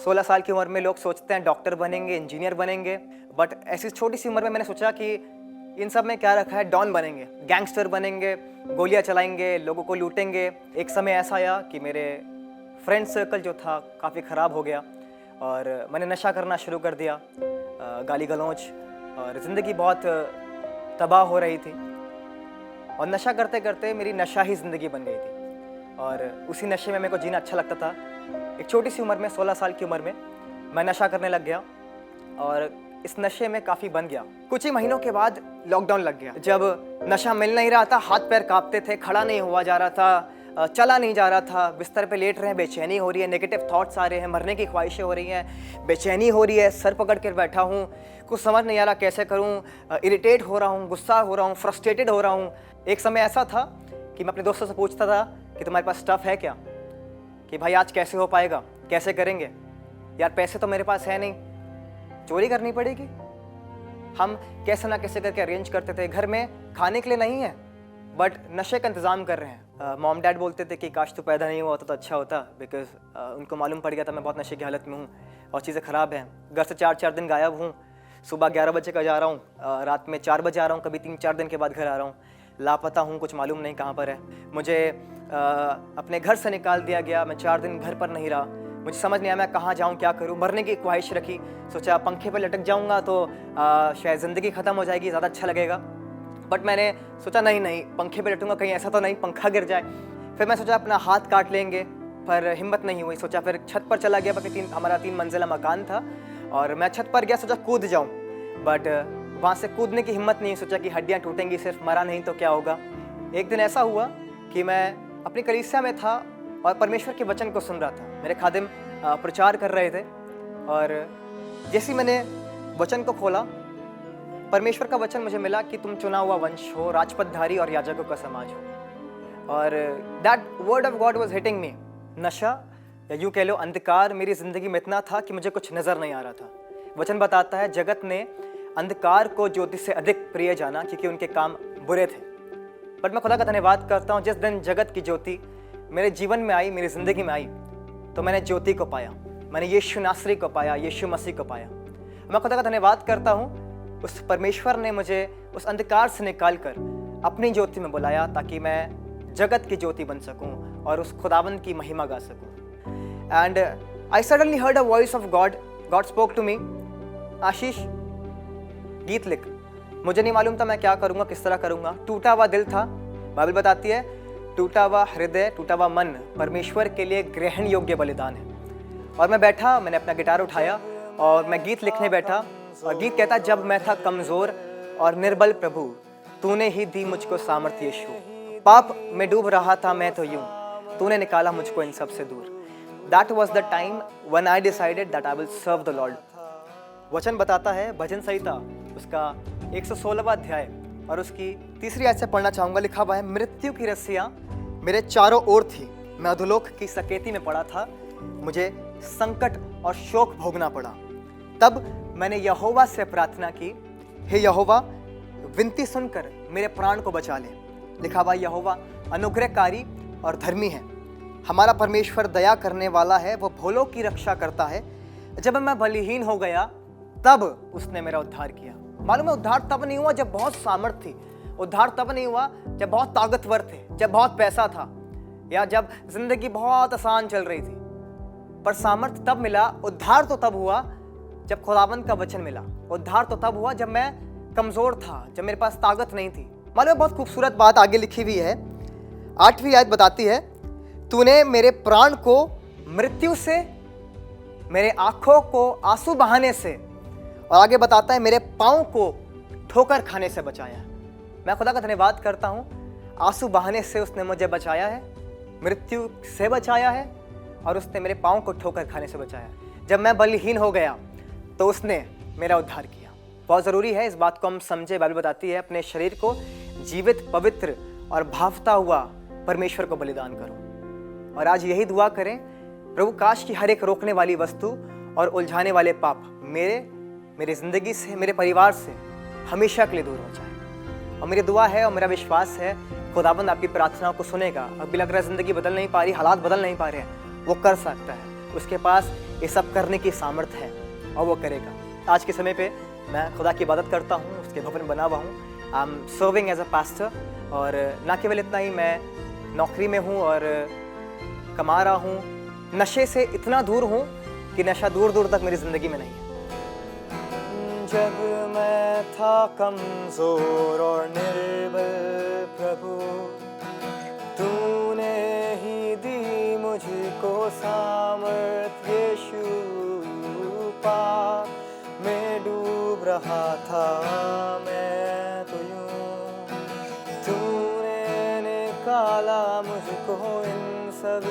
16 साल की उम्र में लोग सोचते हैं डॉक्टर बनेंगे, इंजीनियर बनेंगे, बट ऐसी छोटी सी उम्र में मैंने सोचा कि इन सब में क्या रखा है, डॉन बनेंगे, गैंगस्टर बनेंगे, गोलियां चलाएंगे, लोगों को लूटेंगे। एक समय ऐसा आया कि मेरे फ्रेंड सर्कल जो था काफ़ी ख़राब हो गया और मैंने नशा करना शुरू कर दिया, गाली गलौज, और ज़िंदगी बहुत तबाह हो रही थी। और नशा करते करते मेरी नशा ही ज़िंदगी बन गई थी और उसी नशे में मेरे को जीना अच्छा लगता था। एक छोटी सी उम्र में, 16 साल की उम्र में मैं नशा करने लग गया और इस नशे में काफ़ी बन गया। कुछ ही महीनों के बाद लॉकडाउन लग गया। जब नशा मिल नहीं रहा था, हाथ पैर कांपते थे, खड़ा नहीं हुआ जा रहा था, चला नहीं जा रहा था, बिस्तर पे लेट रहे हैं, बेचैनी हो रही है, नेगेटिव थॉट्स आ रहे हैं, मरने की ख्वाहिशें हो रही हैं, बेचैनी हो रही है, सर पकड़ कर बैठा हूँ, कुछ समझ नहीं आ रहा कैसे करूँ, इरिटेट हो रहा हूँ, गुस्सा हो रहा हूँ, फ्रस्ट्रेटेड हो रहा हूँ। एक समय ऐसा था कि मैं अपने दोस्तों से पूछता था कि तुम्हारे पास स्टफ़ है क्या, कि भाई आज कैसे हो पाएगा, कैसे करेंगे, यार पैसे तो मेरे पास है नहीं, चोरी करनी पड़ेगी। हम कैसे ना कैसे करके अरेंज करते थे, घर में खाने के लिए नहीं है बट नशे का इंतज़ाम कर रहे हैं। मॉम डैड बोलते थे कि काश तू पैदा नहीं हुआ होता तो अच्छा होता, बिकॉज उनको मालूम पड़ गया था मैं बहुत नशे की हालत में हूँ और चीज़ें ख़राब हैं। घर से 4 दिन गायब हूँ, सुबह 11 बजे का जा रहा हूँ, रात में 4 बजे आ रहा हूँ, कभी 3-4 दिन के बाद घर आ रहा हूँ, लापता हूँ, कुछ मालूम नहीं कहाँ पर है। मुझे अपने घर से निकाल दिया गया, मैं 4 दिन घर पर नहीं रहा, मुझे समझ नहीं आया मैं कहाँ जाऊँ, क्या करूँ। मरने की ख्वाहिश रखी, सोचा पंखे पर लटक जाऊँगा तो शायद ज़िंदगी ख़त्म हो जाएगी, ज़्यादा अच्छा लगेगा। बट मैंने सोचा नहीं, पंखे पे लटूंगा, कहीं ऐसा तो नहीं पंखा गिर जाए। फिर मैं सोचा अपना हाथ काट लेंगे, पर हिम्मत नहीं हुई। सोचा फिर छत पर चला गया, हमारा 3 मंजिला मकान था और मैं छत पर गया, सोचा कूद जाऊँ, बट वहाँ से कूदने की हिम्मत नहीं। सोचा कि हड्डियाँ टूटेंगी, सिर्फ मरा नहीं तो क्या होगा। एक दिन ऐसा हुआ कि मैं अपनी कलीसिया में था और परमेश्वर के वचन को सुन रहा था। मेरे खादिम प्रचार कर रहे थे और जैसे मैंने वचन को खोला, परमेश्वर का वचन मुझे मिला कि तुम चुना हुआ वंश हो, राजपथधारी और याजकों का समाज हो। और that word of God was hitting me. नशा या यूँ कह लो अंधकार मेरी ज़िंदगी में इतना था कि मुझे कुछ नज़र नहीं आ रहा था। वचन बताता है जगत ने अंधकार को ज्योति से अधिक प्रिय जाना क्योंकि उनके काम बुरे थे। बट मैं खुदा का धन्यवाद करता हूँ, जिस दिन जगत की ज्योति मेरे जीवन में आई, मेरी ज़िंदगी में आई, तो मैंने ज्योति को पाया, मैंने यीशु नासरी को पाया, यीशु मसीह को पाया। मैं खुदा का धन्यवाद करता हूँ, उस परमेश्वर ने मुझे उस अंधकार से निकालकर अपनी ज्योति में बुलाया ताकि मैं जगत की ज्योति बन सकूं और उस खुदावंद की महिमा गा सकूं। And I suddenly heard a voice of God. God spoke to me, आशीष गीत लिख। मुझे नहीं मालूम था मैं क्या करूंगा, किस तरह करूंगा। टूटा हुआ दिल था, बाइबल बताती है टूटा हुआ हृदय, टूटा हुआ मन परमेश्वर के लिए ग्रहण योग्य बलिदान है। और मैं बैठा, मैंने अपना गिटार उठाया और मैं गीत लिखने बैठा और गीत कहता, जब मैं था कमज़ोर और निर्बल प्रभु तूने ही दी मुझको सामर्थ्य यीशु, पाप में डूब रहा था मैं तो यूं, तूने निकाला मुझको इन सब से दूर। That was the time when I decided that I will serve the Lord। वचन बताता है भजन संहिता उसका 116वां अध्याय और उसकी 3री आयत से पढ़ना चाहूँगा। लिखा हुआ है, मृत्यु की रस्सियाँ मेरे चारों ओर थी, मैं अधोलोक की सकेती में पड़ा था, मुझे संकट और शोक भोगना पड़ा। तब मैंने यहोवा से प्रार्थना की, हे यहोवा विनती सुनकर मेरे प्राण को बचा ले। लिखा हुआ, यहोवा अनुग्रहकारी और धर्मी है, हमारा परमेश्वर दया करने वाला है, वो भोलों की रक्षा करता है। जब मैं बलहीन हो गया तब उसने मेरा उद्धार किया। मालूम है, उद्धार तब नहीं हुआ जब बहुत सामर्थ थी, उद्धार तब नहीं हुआ जब बहुत ताकतवर थे, जब बहुत पैसा था या जब जिंदगी बहुत आसान चल रही थी, पर सामर्थ तब मिला, उद्धार तो तब हुआ जब खुदावंद का वचन मिला। उद्धार तो तब हुआ जब मैं कमजोर था, जब मेरे पास ताकत नहीं थी। मालूम, बहुत खूबसूरत बात आगे लिखी हुई है। 8वीं आयत बताती है, तूने मेरे प्राण को मृत्यु से, मेरे आंखों को आंसू बहाने से, और आगे बताता है मेरे पाँव को ठोकर खाने से बचाया। मैं खुदा का धन्यवाद करता हूँ, आंसू बहाने से उसने मुझे बचाया है, मृत्यु से बचाया है और उसने मेरे पाँव को ठोकर खाने से बचाया। जब मैं बलहीन हो गया तो उसने मेरा उद्धार किया। बहुत ज़रूरी है इस बात को हम समझे। बाइबल बताती है अपने शरीर को जीवित, पवित्र और भावता हुआ परमेश्वर को बलिदान करो। और आज यही दुआ करें, प्रभु काश की हर एक रोकने वाली वस्तु और उलझाने वाले पाप मेरी ज़िंदगी से, मेरे परिवार से हमेशा के लिए दूर हो जाए। और मेरी दुआ है और मेरा विश्वास है खुदाबंद आपकी प्रार्थनाओं को सुनेगा। अभी लग रहा है ज़िंदगी बदल नहीं पा रही, हालात बदल नहीं पा रहे हैं, वो कर सकता है। उसके पास ये सब करने की सामर्थ्य है और वो करेगा। आज के समय पे मैं खुदा की इबादत करता हूँ, उसके भवन बना हुआ हूँ। I am serving as a pastor, और ना केवल इतना ही, मैं नौकरी में हूँ और कमा रहा हूँ। नशे से इतना दूर हूँ कि नशा दूर दूर तक मेरी ज़िंदगी में नहीं है। जब मैं था कमज़ोर और निर्बल प्रभु, तूने ही दी मुझको सामर्थ। यीशु पाप में डूब रहा था मैं तो यूं, तूने निकाला मुझको इन सब